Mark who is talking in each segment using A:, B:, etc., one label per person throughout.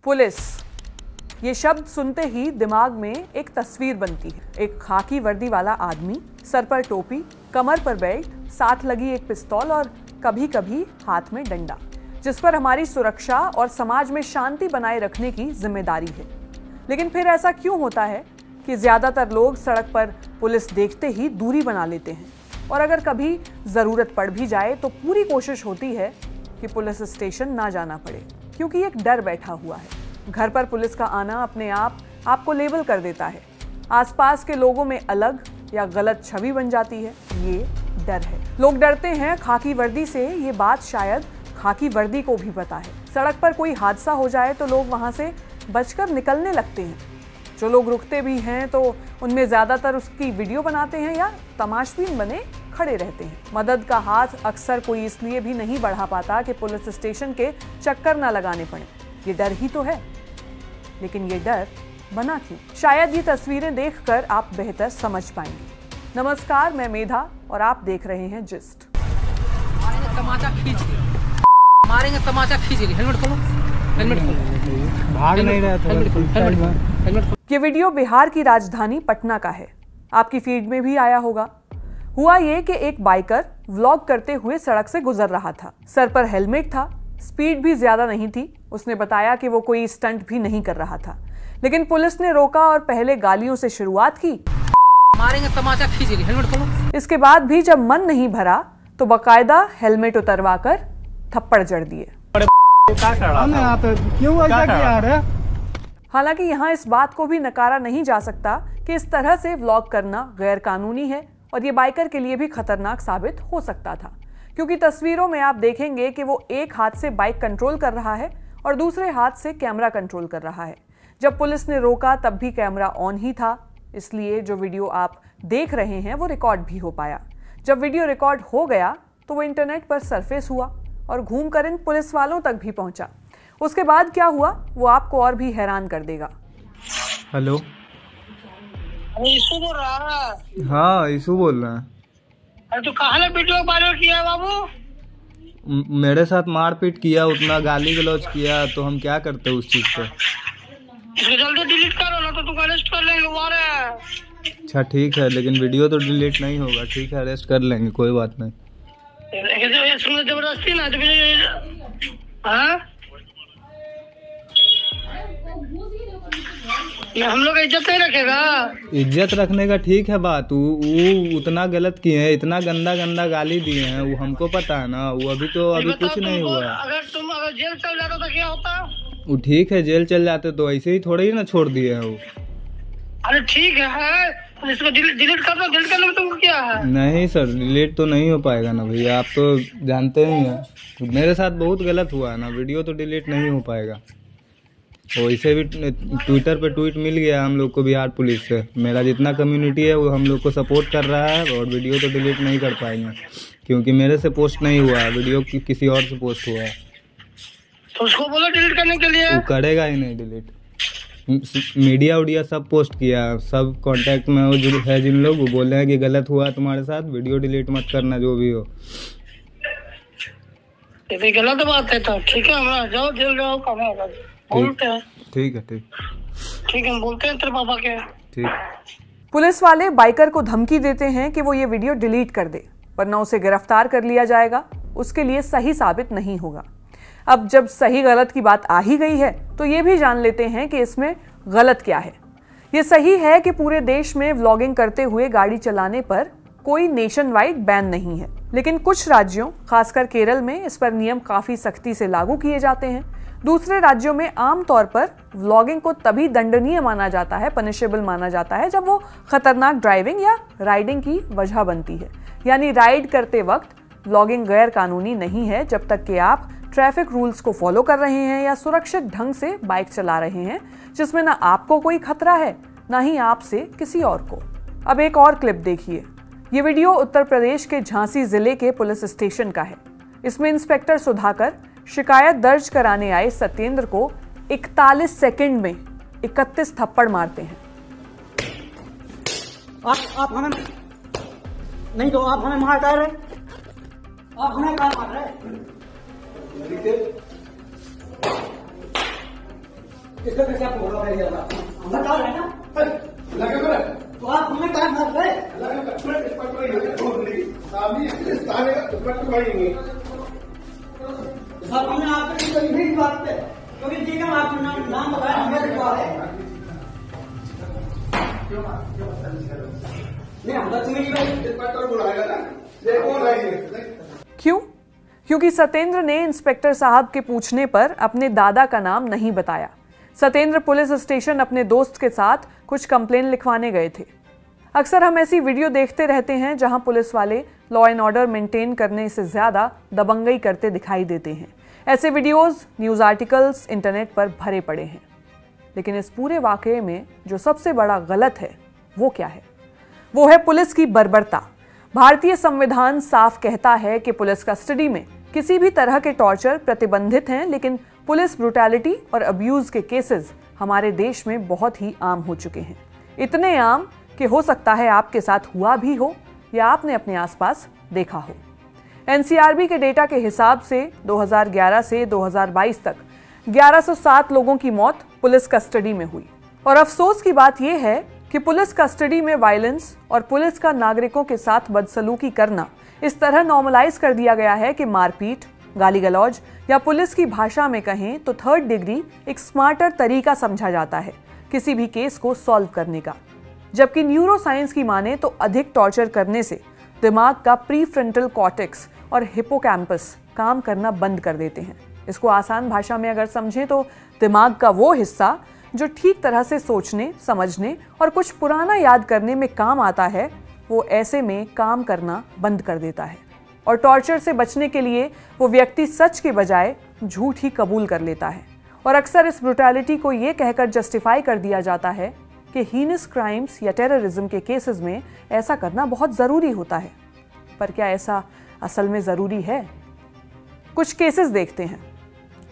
A: Police, ये शब्द सुनते ही दिमाग में एक तस्वीर बनती है। एक खाकी वर्दी वाला आदमी, सर पर टोपी, कमर पर बेल्ट, साथ लगी एक पिस्तौल और कभी कभी हाथ में डंडा, जिस पर हमारी सुरक्षा और समाज में शांति बनाए रखने की जिम्मेदारी है। लेकिन फिर ऐसा क्यों होता है कि ज्यादातर लोग सड़क पर पुलिस देखते ही दूरी बना लेते हैं और अगर कभी जरूरत पड़ भी जाए तो पूरी कोशिश होती है कि पुलिस स्टेशन ना जाना पड़े, क्योंकि एक डर बैठा हुआ है। घर पर पुलिस का आना अपने आप आपको लेबल कर देता है, आसपास के लोगों में अलग या गलत छवि बन जाती है। ये डर है। लोग डरते हैं खाकी वर्दी से। ये बात शायद खाकी वर्दी को भी पता है। सड़क पर कोई हादसा हो जाए तो लोग वहां से बचकर निकलने लगते हैं। जो लोग रुकते भी हैं तो उनमें ज्यादातर उसकी वीडियो बनाते हैं या तमाशबीन बने खड़े रहते हैं। मदद का हाथ अक्सर कोई इसलिए भी नहीं बढ़ा पाता कि पुलिस स्टेशन के चक्कर ना लगाने पड़े। ये डर ही तो है, लेकिन ये डर बना क्यों? शायद ये तस्वीरें देखकर आप बेहतर समझ पाएंगे। नमस्कार, मैं मेधा और आप देख रहे हैं जिस्ट।
B: मारेंगे तमाचा खींच के, हेलमेट खोलो, हेलमेट खोलो,
C: भाग नहीं रहा था।
B: हेलमेट खोलो।
A: ये वीडियो बिहार की राजधानी पटना का है। आपकी फीड में भी आया होगा। हुआ ये कि एक बाइकर व्लॉग करते हुए सड़क से गुजर रहा था। सर पर हेलमेट था, स्पीड भी ज्यादा नहीं थी। उसने बताया कि वो कोई स्टंट भी नहीं कर रहा था, लेकिन पुलिस ने रोका और पहले गालियों से शुरुआत की।
B: मारेंगे तमाचा खींच के, हेलमेट खोलो।
A: इसके बाद भी जब मन नहीं भरा तो बकायदा हेलमेट उतरवाकर थप्पड़ जड़ दिए।
C: क्यों ऐसा किया रे?
A: हालांकि यहाँ इस बात को भी नकारा नहीं जा सकता कि इस तरह से व्लॉग करना गैर कानूनी है और ये बाइकर के लिए भी खतरनाक साबित हो सकता था, क्योंकि तस्वीरों में आप देखेंगे कि वो एक हाथ से बाइक कंट्रोल कर रहा है और दूसरे हाथ से कैमरा कंट्रोल कर रहा है। जब पुलिस ने रोका तब भी कैमरा ऑन ही था, इसलिए जो वीडियो आप देख रहे हैं वो रिकॉर्ड भी हो पाया। जब वीडियो रिकॉर्ड हो गया तो वो इंटरनेट पर सरफेस हुआ और घूमकर इन पुलिस वालों तक भी पहुंचा। उसके बाद क्या हुआ वो आपको और भी हैरान कर देगा।
C: हेलो,
D: ईशु बोल रहा है?
C: हाँ ईशु बोल रहा है।
D: अरे तो कहाँ ने वीडियो वायरल किया बाबू?
C: मेरे साथ मारपीट किया, उतना गाली गलौज किया, तो हम क्या करते उस चीज पे?
D: इसको जल्दी डिलीट करो ना तो तुमको अरेस्ट कर लेंगे। वारे
C: अच्छा ठीक है, लेकिन वीडियो तो डिलीट नहीं होगा। ठीक है, अरेस्ट कर लेंगे, कोई बात नहीं।
D: इसमें जबरदस्ती ना हाँ? हम लोग इज्जत नहीं रखेगा।
C: इज्जत रखने का ठीक है बात। वो उतना गलत किए हैं, इतना गंदा गंदा गाली दिए हैं, वो हमको पता है ना। वो अभी कुछ नहीं हुआ।
D: अगर जेल चल जाता तो क्या होता?
C: वो ठीक है, जेल चल जाते तो ऐसे ही थोड़े ही ना छोड़ दिए हैं वो।
D: अरे ठीक है, तो इसको डिलीट कर दो। डिलीट करने में तुमको क्या है?
C: नहीं सर, डिलीट तो नहीं हो पाएगा ना भैया, आप तो जानते ही हैं। तो मेरे साथ बहुत गलत हुआ है ना, वीडियो तो डिलीट नहीं हो पाएगा। वैसे भी ट्विटर पे ट्वीट मिल गया हम लोग को बिहार पुलिस से। मेरा जितना कम्युनिटी है वो हम लोग को सपोर्ट कर रहा है और वीडियो तो डिलीट नहीं कर पाएंगे, क्योंकि मेरे से पोस्ट नहीं हुआ है, वीडियो किसी और से पोस्ट हुआ है।
D: तो उसको बोलो डिलीट करने के लिए।
C: वो करेगा ही नहीं डिलीट। मीडिया उडिया सब पोस्ट किया, सब कांटेक्ट में है जिन लोग, वो बोल रहे हैं कि गलत हुआ तुम्हारे साथ, वीडियो डिलीट मत करना जो भी हो।
D: ये गलत बात है तो ठीक है, हमारा जाओ जेल जाओ, कहाँ बोलते हैं।
C: ठीक है,
D: ठीक है, हम बोलते हैं तेरे पापा के।
C: ठीक।
A: पुलिस वाले बाइकर को धमकी देते हैं कि वो ये वीडियो डिलीट कर दे, वरना उसे गिरफ्तार कर लिया जाएगा। उसके लिए सही साबित नहीं होगा। अब जब सही गलत की बात आ ही गई है तो ये भी जान लेते हैं कि इसमें गलत क्या है। ये सही है कि पूरे देश में व्लॉगिंग करते हुए गाड़ी चलाने पर कोई नेशन वाइड बैन नहीं है, लेकिन कुछ राज्यों, खासकर केरल में इस पर नियम काफी सख्ती से लागू किए जाते हैं। दूसरे राज्यों में आमतौर पर व्लॉगिंग को तभी दंडनीय माना जाता है, पनिशेबल माना जाता है, जब वो खतरनाक ड्राइविंग या राइडिंग की वजह बनती है। यानी राइड करते वक्त व्लॉगिंग गैर कानूनी नहीं है जब तक कि आप ट्रैफिक रूल्स को फॉलो कर रहे हैं या सुरक्षित ढंग से बाइक चला रहे हैं, जिसमें ना आपको कोई खतरा है ना ही आपसे किसी और को। अब एक और क्लिप देखिए। ये वीडियो उत्तर प्रदेश के झांसी जिले के पुलिस स्टेशन का है। इसमें इंस्पेक्टर सुधाकर शिकायत दर्ज कराने आए सत्येंद्र को 41 सेकंड में 31 थप्पड़ मारते हैं।
D: आप हमें नहीं तो आप हमें मार रहे, आप हमें मार रहे। इसका क्या होगा पहले हम बता रहे हैं ना तो आप हमें टाइम मत गए सर हमने आपसे कोई भी बात पे क्योंकि ठीक है आपने नाम बताया हमें लिखवा है नहीं हम तो इंस्पेक्टर बुलाएगा ना
A: क्यों? क्योंकि सत्येंद्र ने इंस्पेक्टर साहब के पूछने पर अपने दादा का नाम नहीं बताया। सत्येंद्र पुलिस स्टेशन अपने दोस्त के साथ कुछ कंप्लेन लिखवाने गए थे। अक्सर हम ऐसी वीडियो देखते रहते हैं जहां पुलिस वाले लॉ एंड ऑर्डर मेंटेन करने से ज्यादा दबंगई करते दिखाई देते हैं। ऐसे वीडियोस, न्यूज आर्टिकल्स इंटरनेट पर भरे पड़े हैं। लेकिन इस पूरे वाकये में जो सबसे बड़ा गलत है वो क्या है? वो है पुलिस की बर्बरता। भारतीय संविधान साफ कहता है कि पुलिस कस्टडी में किसी भी तरह के टॉर्चर प्रतिबंधित हैं, लेकिन पुलिस ब्रूटैलिटी और अब्यूज के केसेस हमारे देश में बहुत ही आम हो चुके हैं। इतने आम कि हो सकता है आपके साथ हुआ भी हो या आपने अपने आसपास देखा हो। एनसीआरबी के डेटा के हिसाब से 2011 से 2022 तक 1107 लोगों की मौत पुलिस कस्टडी में हुई। और अफसोस की बात यह है कि पुलिस कस्टडी में वायलेंस और पुलिस का नागरिकों के साथ बदसलूकी करना इस तरह नॉर्मलाइज कर दिया गया है कि मारपीट, गाली गलौज या पुलिस की भाषा में कहें तो थर्ड डिग्री एक स्मार्टर तरीका समझा जाता है किसी भी केस को सॉल्व करने का। जबकि न्यूरो साइंस की माने तो अधिक टॉर्चर करने से दिमाग का प्रीफ्रंटल कॉर्टेक्स और हिपोकैम्पस काम करना बंद कर देते हैं। इसको आसान भाषा में अगर समझें तो दिमाग का वो हिस्सा जो ठीक तरह से सोचने, समझने और कुछ पुराना याद करने में काम आता है, वो ऐसे में काम करना बंद कर देता है। और टॉर्चर से बचने के लिए वो व्यक्ति सच के बजाय झूठ ही कबूल कर लेता है। और अक्सर इस ब्रूटैलिटी को ये कहकर जस्टिफाई कर दिया जाता है कि हीनस क्राइम्स या टेररिज्म के केसेस में ऐसा करना बहुत ज़रूरी होता है। पर क्या ऐसा असल में ज़रूरी है? कुछ केसेस देखते हैं।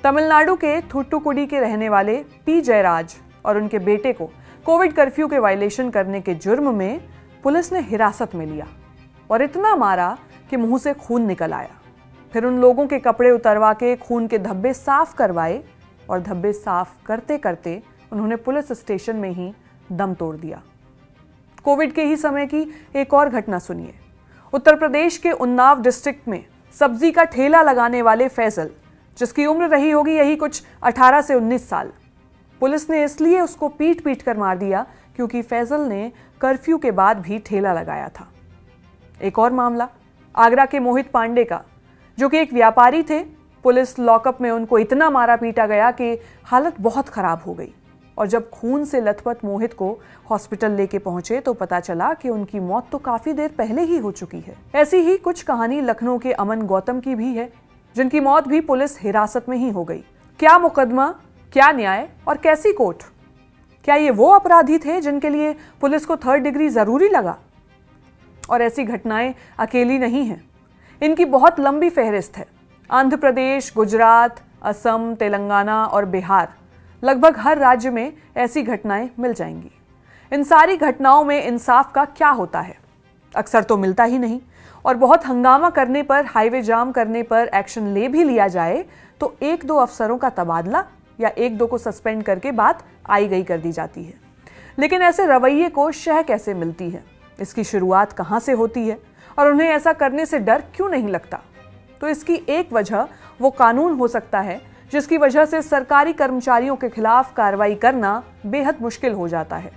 A: तमिलनाडु के थुट्टुकुडी के रहने वाले पी जयराज और उनके बेटे को कोविड कर्फ्यू के वायलेशन करने के जुर्म में पुलिस ने हिरासत में लिया और इतना मारा कि मुंह से खून निकल आया। फिर उन लोगों के कपड़े उतरवा के खून के धब्बे साफ करवाए और धब्बे साफ करते करते उन्होंने पुलिस स्टेशन में ही दम तोड़ दिया। कोविड के ही समय की एक और घटना सुनिए। उत्तर प्रदेश के उन्नाव डिस्ट्रिक्ट में सब्जी का ठेला लगाने वाले फैजल, जिसकी उम्र रही होगी यही कुछ 18 से 19 साल, पुलिस ने इसलिए उसको पीट पीट कर मार दिया क्योंकि फैजल ने कर्फ्यू के बाद भी ठेला लगाया था। एक और मामला आगरा के मोहित पांडे का, जो कि एक व्यापारी थे। पुलिस लॉकअप में उनको इतना मारा पीटा गया कि हालत बहुत खराब हो गई और जब खून से लथपथ मोहित को हॉस्पिटल लेके पहुंचे तो पता चला कि उनकी मौत तो काफी देर पहले ही हो चुकी है। ऐसी ही कुछ कहानी लखनऊ के अमन गौतम की भी है, जिनकी मौत भी पुलिस हिरासत में ही हो गई। क्या मुकदमा, क्या न्याय और कैसी कोर्ट? क्या ये वो अपराधी थे जिनके लिए पुलिस को थर्ड डिग्री जरूरी लगा? और ऐसी घटनाएं अकेली नहीं हैं, इनकी बहुत लंबी फहरिस्त है। आंध्र प्रदेश, गुजरात, असम, तेलंगाना और बिहार, लगभग हर राज्य में ऐसी घटनाएं मिल जाएंगी। इन सारी घटनाओं में इंसाफ का क्या होता है? अक्सर तो मिलता ही नहीं और बहुत हंगामा करने पर, हाईवे जाम करने पर एक्शन ले भी लिया जाए तो एक दो अफसरों का तबादला या एक दो को सस्पेंड करके बात आई गई कर दी जाती है। लेकिन ऐसे रवैये को शह कैसे मिलती है? इसकी शुरुआत कहाँ से होती है और उन्हें ऐसा करने से डर क्यों नहीं लगता? तो इसकी एक वजह वो कानून हो सकता है जिसकी वजह से सरकारी कर्मचारियों के खिलाफ कार्रवाई करना बेहद मुश्किल हो जाता है।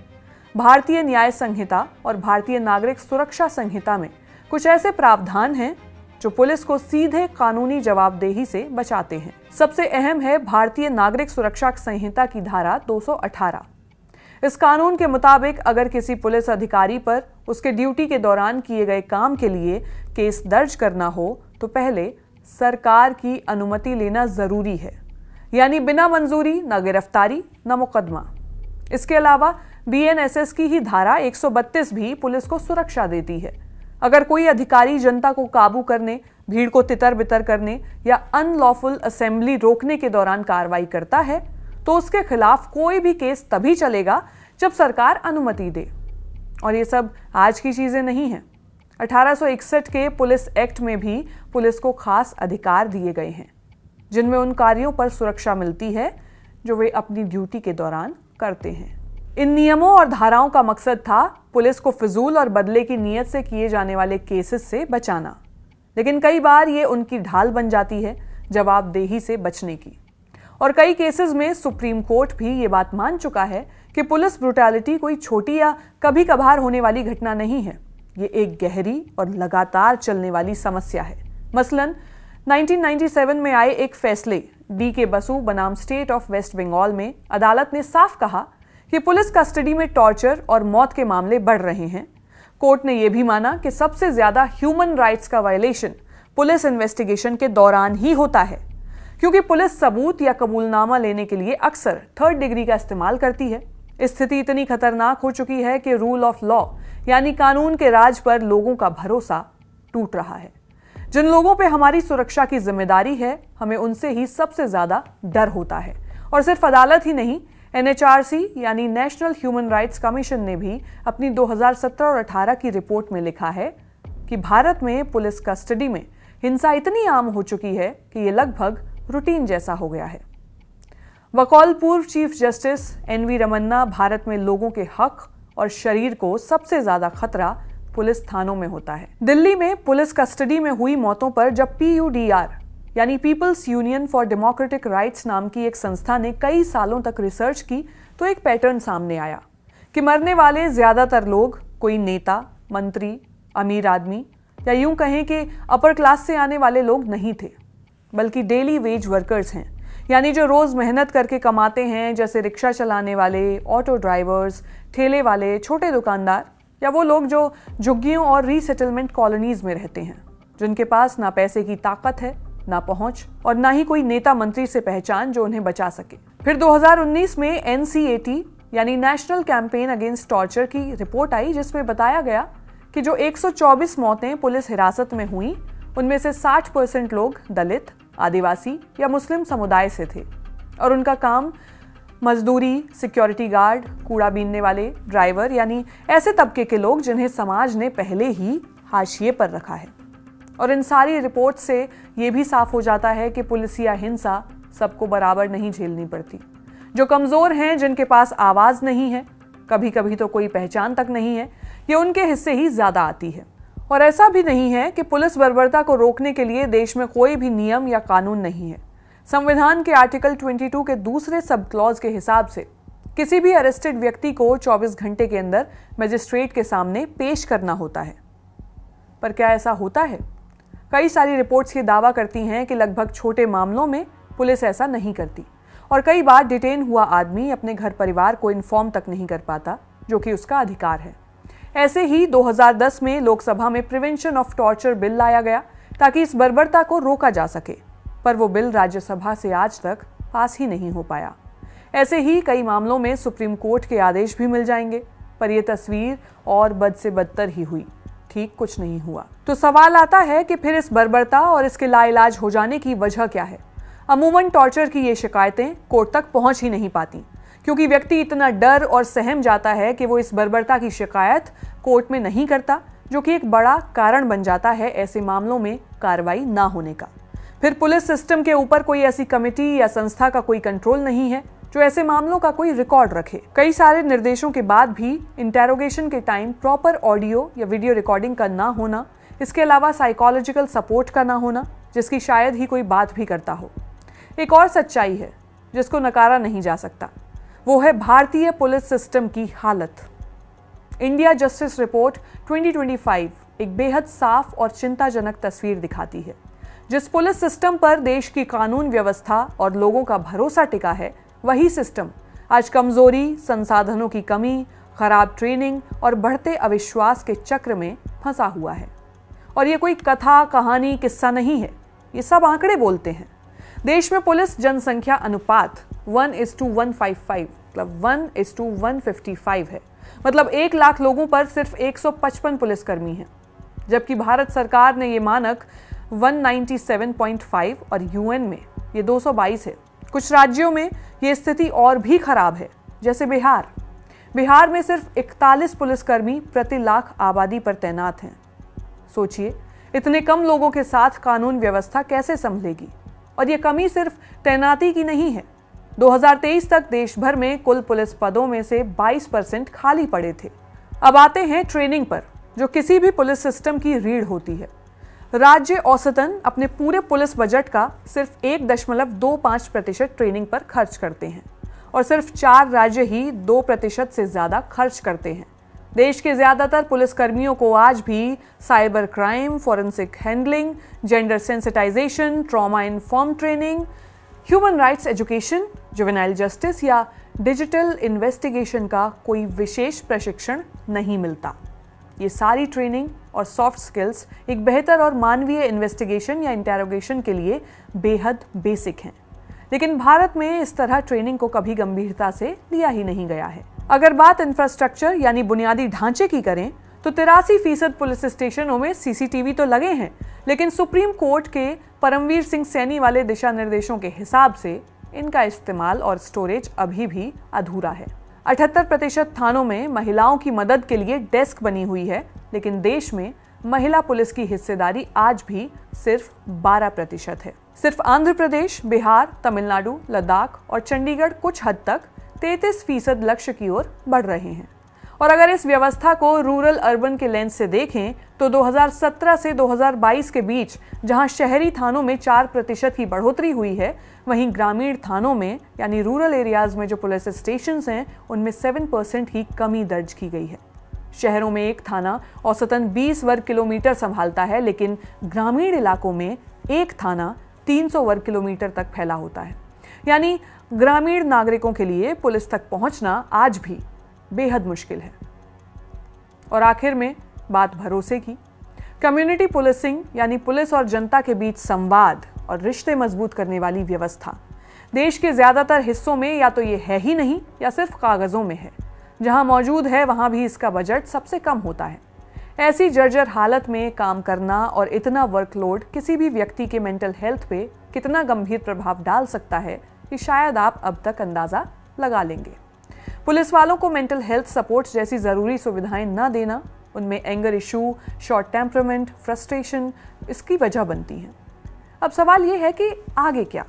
A: भारतीय न्याय संहिता और भारतीय नागरिक सुरक्षा संहिता में कुछ ऐसे प्रावधान हैं जो पुलिस को सीधे कानूनी जवाबदेही से बचाते हैं। सबसे अहम है भारतीय नागरिक सुरक्षा संहिता की धारा 218। इस कानून के मुताबिक अगर किसी पुलिस अधिकारी पर उसके ड्यूटी के दौरान किए गए काम के लिए केस दर्ज करना हो तो पहले सरकार की अनुमति लेना जरूरी है, यानी बिना मंजूरी न गिरफ्तारी न मुकदमा। इसके अलावा बीएनएसएस की ही धारा 132 भी पुलिस को सुरक्षा देती है। अगर कोई अधिकारी जनता को काबू करने, भीड़ को तितर बितर करने या अनलॉफुल असेंबली रोकने के दौरान कार्रवाई करता है तो उसके खिलाफ कोई भी केस तभी चलेगा जब सरकार अनुमति दे। और ये सब आज की चीजें नहीं हैं। 1861 के पुलिस एक्ट में भी पुलिस को खास अधिकार दिए गए हैं जिनमें उन कार्यों पर सुरक्षा मिलती है जो वे अपनी ड्यूटी के दौरान करते हैं। इन नियमों और धाराओं का मकसद था पुलिस को फिजूल और बदले की नीयत से किए जाने वाले केसेस से बचाना, लेकिन कई बार ये उनकी ढाल बन जाती है जवाबदेही से बचने की। और कई केसेस में सुप्रीम कोर्ट भी ये बात मान चुका है कि पुलिस ब्रुटैलिटी कोई छोटी या कभी कभार होने वाली घटना नहीं है, ये एक गहरी और लगातार चलने वाली समस्या है। मसलन 1997 में आए एक फैसले DK बसु बनाम स्टेट ऑफ वेस्ट बंगाल में अदालत ने साफ कहा कि पुलिस कस्टडी में टॉर्चर और मौत के मामले बढ़ रहे हैं। कोर्ट ने यह भी माना कि सबसे ज्यादा ह्यूमन राइट्स का वायलेशन पुलिस इन्वेस्टिगेशन के दौरान ही होता है, क्योंकि पुलिस सबूत या कबूलनामा लेने के लिए अक्सर थर्ड डिग्री का इस्तेमाल करती है। स्थिति इतनी खतरनाक हो चुकी है कि रूल ऑफ लॉ यानी कानून के राज पर लोगों का भरोसा टूट रहा है। जिन लोगों पे हमारी सुरक्षा की जिम्मेदारी है, हमें उनसे ही सबसे ज्यादा डर होता है। और सिर्फ अदालत ही नहीं, NHRC यानी नेशनल ह्यूमन राइट्स कमीशन ने भी अपनी 2017 और 18 की रिपोर्ट में लिखा है कि भारत में पुलिस कस्टडी में हिंसा इतनी आम हो चुकी है कि ये लगभग रूटीन जैसा हो गया है। वकौल पूर्व chief justice NV Ramana, Bharat में लोगों के हक और शरीर को सबसे ज्यादा खतरा पुलिस थानों में होता है। दिल्ली में पुलिस कस्टडी में हुई मौतों पर जब PUDR यानी people's union for democratic rights नाम की एक संस्था ने कई सालों तक रिसर्च की तो एक पैटर्न सामने आया कि मरने वाले ज्यादातर लोग कोई नेता, मंत्री, अमीर आदमी या यूं कहें कि अपर क्लास से आने वाले लोग नहीं थे, बल्कि डेली वेज वर्कर्स हैं, यानी जो रोज मेहनत करके कमाते हैं, जैसे रिक्शा चलाने वाले, ऑटो ड्राइवर्स, ठेले वाले, छोटे दुकानदार, या वो लोग जो झुग्गियों और रीसेटलमेंट कॉलोनीज में रहते हैं, जिनके पास ना पैसे की ताकत है, ना पहुंच और ना ही कोई नेता मंत्री से पहचान जो उन्हें बचा सके। फिर 2019 में NCAT यानी नेशनल कैंपेन अगेंस्ट टॉर्चर की रिपोर्ट आई, जिसमें बताया गया कि जो 124 मौतें पुलिस हिरासत में हुई, उनमें से 60% लोग दलित, आदिवासी या मुस्लिम समुदाय से थे और उनका काम मजदूरी, सिक्योरिटी गार्ड, कूड़ा बीनने वाले, ड्राइवर, यानी ऐसे तबके के लोग जिन्हें समाज ने पहले ही हाशिए पर रखा है। और इन सारी रिपोर्ट से ये भी साफ हो जाता है कि पुलिसिया हिंसा सबको बराबर नहीं झेलनी पड़ती। जो कमजोर हैं, जिनके पास आवाज नहीं है, कभी कभी तो कोई पहचान तक नहीं है, ये उनके हिस्से ही ज्यादा आती है। और ऐसा भी नहीं है कि पुलिस बर्बरता को रोकने के लिए देश में कोई भी नियम या कानून नहीं है। संविधान के आर्टिकल 22 के दूसरे सब क्लॉज के हिसाब से किसी भी अरेस्टेड व्यक्ति को 24 घंटे के अंदर मजिस्ट्रेट के सामने पेश करना होता है। पर क्या ऐसा होता है? कई सारी रिपोर्ट्स ये दावा करती हैं कि लगभग छोटे मामलों में पुलिस ऐसा नहीं करती और कई बार डिटेन हुआ आदमी अपने घर परिवार को इन्फॉर्म तक नहीं कर पाता, जो कि उसका अधिकार है। ऐसे ही 2010 में लोकसभा में प्रिवेंशन ऑफ टॉर्चर बिल लाया गया ताकि इस बर्बरता को रोका जा सके, पर वो बिल राज्यसभा से आज तक पास ही नहीं हो पाया। ऐसे ही कई मामलों में सुप्रीम कोर्ट के आदेश भी मिल जाएंगे, पर यह तस्वीर और बद से बदतर ही हुई, ठीक कुछ नहीं हुआ। तो सवाल आता है कि फिर इस बर्बरता और इसके लाइलाज हो जाने की वजह क्या है? अमूमन टॉर्चर की ये शिकायतें कोर्ट तक पहुंच ही नहीं पाती, क्योंकि व्यक्ति इतना डर और सहम जाता है कि वो इस बर्बरता की शिकायत कोर्ट में नहीं करता, जो कि एक बड़ा कारण बन जाता है ऐसे मामलों में कार्रवाई ना होने का। फिर पुलिस सिस्टम के ऊपर कोई ऐसी कमेटी या संस्था का कोई कंट्रोल नहीं है जो ऐसे मामलों का कोई रिकॉर्ड रखे। कई सारे निर्देशों के बाद भी इंटेरोगेशन के टाइम प्रॉपर ऑडियो या वीडियो रिकॉर्डिंग का ना होना, इसके अलावा साइकोलॉजिकल सपोर्ट का ना होना, जिसकी शायद ही कोई बात भी करता हो। एक और सच्चाई है जिसको नकारा नहीं जा सकता, वो है भारतीय पुलिस सिस्टम की हालत। इंडिया जस्टिस रिपोर्ट 2025 एक बेहद साफ और चिंताजनक तस्वीर दिखाती है। जिस पुलिस सिस्टम पर देश की कानून व्यवस्था और लोगों का भरोसा टिका है, वही सिस्टम आज कमजोरी, संसाधनों की कमी, खराब ट्रेनिंग और बढ़ते अविश्वास के चक्र में फंसा हुआ है। और ये कोई कथा, कहानी, किस्सा नहीं है, ये सब आंकड़े बोलते हैं। देश में पुलिस जनसंख्या अनुपात 1:155 मतलब 1:155 है। मतलब 1 लाख लोगों पर सिर्फ 155 पुलिसकर्मी हैं, जबकि भारत सरकार ने ये मानक 197.5 और यूएन में ये 222 है। कुछ राज्यों में ये स्थिति और भी खराब है, जैसे बिहार। बिहार में सिर्फ 41 पुलिसकर्मी प्रति लाख आबादी पर तैनात हैं। सोचिए, इतने कम लोगों के साथ कानून व्यवस्था कैसे संभलेगी? और ये कमी सिर्फ तैनाती की नहीं है, 2023 तक देश भर में कुल पुलिस पदों में से 22% खाली पड़े थे। अब आते हैं ट्रेनिंग पर, जो किसी भी पुलिस सिस्टम की रीढ़ होती है। राज्य औसतन अपने पूरे पुलिस बजट का सिर्फ 1.25% ट्रेनिंग पर खर्च करते हैं और सिर्फ 4 राज्य ही 2% से ज्यादा खर्च करते हैं। देश के ज्यादातर पुलिसकर्मियों को आज भी cyber crime, forensic handling, gender sensitisation, trauma inform training, human rights education, juvenile justice या डिजिटल इन्वेस्टिगेशन का कोई विशेष प्रशिक्षण नहीं मिलता। ये सारी ट्रेनिंग और सॉफ्ट स्किल्स एक बेहतर और मानवीय इन्वेस्टिगेशन या इंटेरोगेशन के लिए बेहद बेसिक हैं। लेकिन भारत में इस तरह ट्रेनिंग को कभी गंभीरता से लिया ही नहीं गया है। अगर बात इंफ्रास्ट्रक्चर यानी बुनियादी ढांचे की करें तो 83% पुलिस स्टेशनों में सीसीटीवी तो लगे हैं, लेकिन सुप्रीम कोर्ट के परमवीर सिंह सैनी वाले दिशा निर्देशों के हिसाब से इनका इस्तेमाल और स्टोरेज अभी भी अधूरा है। 78% थानों में महिलाओं की मदद के लिए डेस्क बनी हुई है, लेकिन देश में महिला पुलिस की हिस्सेदारी आज भी सिर्फ 12% है। सिर्फ आंध्र प्रदेश, बिहार, तमिलनाडु, लद्दाख और चंडीगढ़ कुछ हद तक 33% लक्ष्य की ओर बढ़ रहे हैं। और अगर इस व्यवस्था को रूरल अर्बन के लेंस से देखें तो 2017 से 2022 के बीच जहां शहरी थानों में 4% की बढ़ोतरी हुई है, वहीं ग्रामीण थानों में यानी रूरल एरियाज में जो पुलिस स्टेशंस हैं उनमें 7% ही कमी दर्ज की गई है। शहरों में एक थाना औसतन 20 वर्ग किलोमीटर संभालता है, लेकिन ग्रामीण इलाकों में एक थाना 300 वर्ग किलोमीटर तक फैला होता है। यानी ग्रामीण नागरिकों के लिए पुलिस तक पहुंचना आज भी बेहद मुश्किल है। और आखिर में बात भरोसे की। कम्युनिटी पुलिसिंग यानी पुलिस और जनता के बीच संवाद और रिश्ते मजबूत करने वाली व्यवस्था देश के ज्यादातर हिस्सों में या तो ये है ही नहीं या सिर्फ कागजों में है। जहां मौजूद है वहां भी इसका बजट सबसे कम होता है। ऐसी जर्जर हालत में काम करना और इतना वर्कलोड किसी भी व्यक्ति के मेंटल हेल्थ पे कितना गंभीर प्रभाव डाल सकता है, ये शायद आप अब तक अंदाजा लगा लेंगे। पुलिस वालों को मेंटल हेल्थ सपोर्ट जैसी ज़रूरी सुविधाएं न देना, उनमें anger issue, short temperament, frustration इसकी वजह बनती हैं। अब सवाल ये है कि आगे क्या?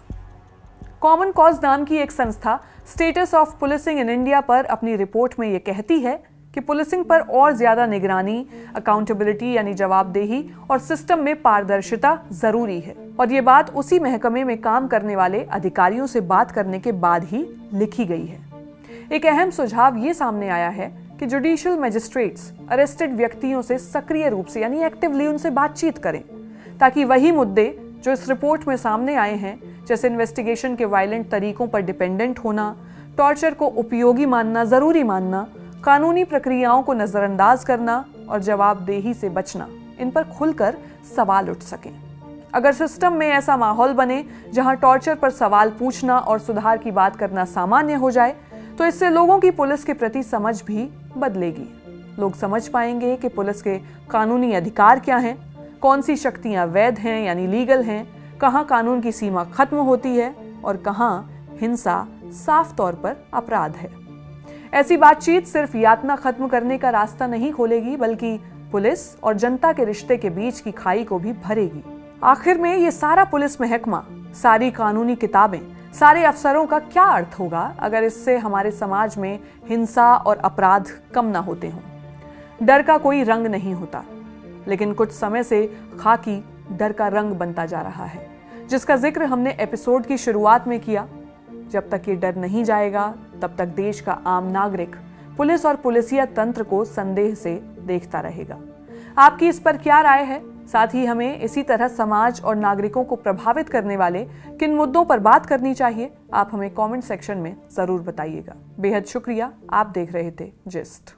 A: कॉमन कॉज नाम की एक संस्था status of policing in India पर अपनी रिपोर्ट में ये कहती है कि पुलिसिंग पर और ज़्यादा निगरानी, अकाउंटेबिलिटी यानी जवाबदेही और सिस्टम में पारदर्शिता ज़रूरी है। और ये बात उसी महकमे में काम करने वाले अधिकारियों से बात करने के बाद ही लिखी गई है। एक अहम सुझाव ये सामने आया है कि जुडिशियल मजिस्ट्रेट्स अरेस्टेड व्यक्तियों से सक्रिय रूप से यानी एक्टिवली उनसे बातचीत करें, ताकि वही मुद्दे जो इस रिपोर्ट में सामने आए हैं, जैसे इन्वेस्टिगेशन के वायलेंट तरीकों पर डिपेंडेंट होना, टॉर्चर को उपयोगी मानना, ज़रूरी मानना, कानूनी प्रक्रियाओं को नज़रअंदाज करना और जवाबदेही से बचना, इन पर खुलकर सवाल उठ सकें। अगर सिस्टम में ऐसा माहौल बने जहां टॉर्चर पर सवाल पूछना और सुधार की बात करना सामान्य हो जाए, तो इससे लोगों की पुलिस के प्रति समझ भी बदलेगी। लोग समझ पाएंगे कि पुलिस के कानूनी अधिकार क्या हैं, कौन सी शक्तियां वैध हैं यानी लीगल हैं, कहां कानून की सीमा खत्म होती है और कहां हिंसा साफ तौर पर अपराध है। ऐसी बातचीत सिर्फ यातना खत्म करने का रास्ता नहीं खोलेगी, बल्कि पुलिस और जनता के रिश्ते के बीच की खाई को भी भरेगी। आखिर में ये सारा पुलिस महकमा, सारी कानूनी किताबें, सारे अफसरों का क्या अर्थ होगा अगर इससे हमारे समाज में हिंसा और अपराध कम ना होते हों। डर का कोई रंग नहीं होता, लेकिन कुछ समय से खाकी डर का रंग बनता जा रहा है, जिसका जिक्र हमने एपिसोड की शुरुआत में किया। जब तक ये डर नहीं जाएगा, तब तक देश का आम नागरिक पुलिस और पुलिसिया तंत्र को संदेह से देखता रहेगा। आपकी इस पर क्या राय है? साथ ही हमें इसी तरह समाज और नागरिकों को प्रभावित करने वाले किन मुद्दों पर बात करनी चाहिए, आप हमें कमेंट सेक्शन में जरूर बताइएगा। बेहद शुक्रिया। आप देख रहे थे जिस्ट।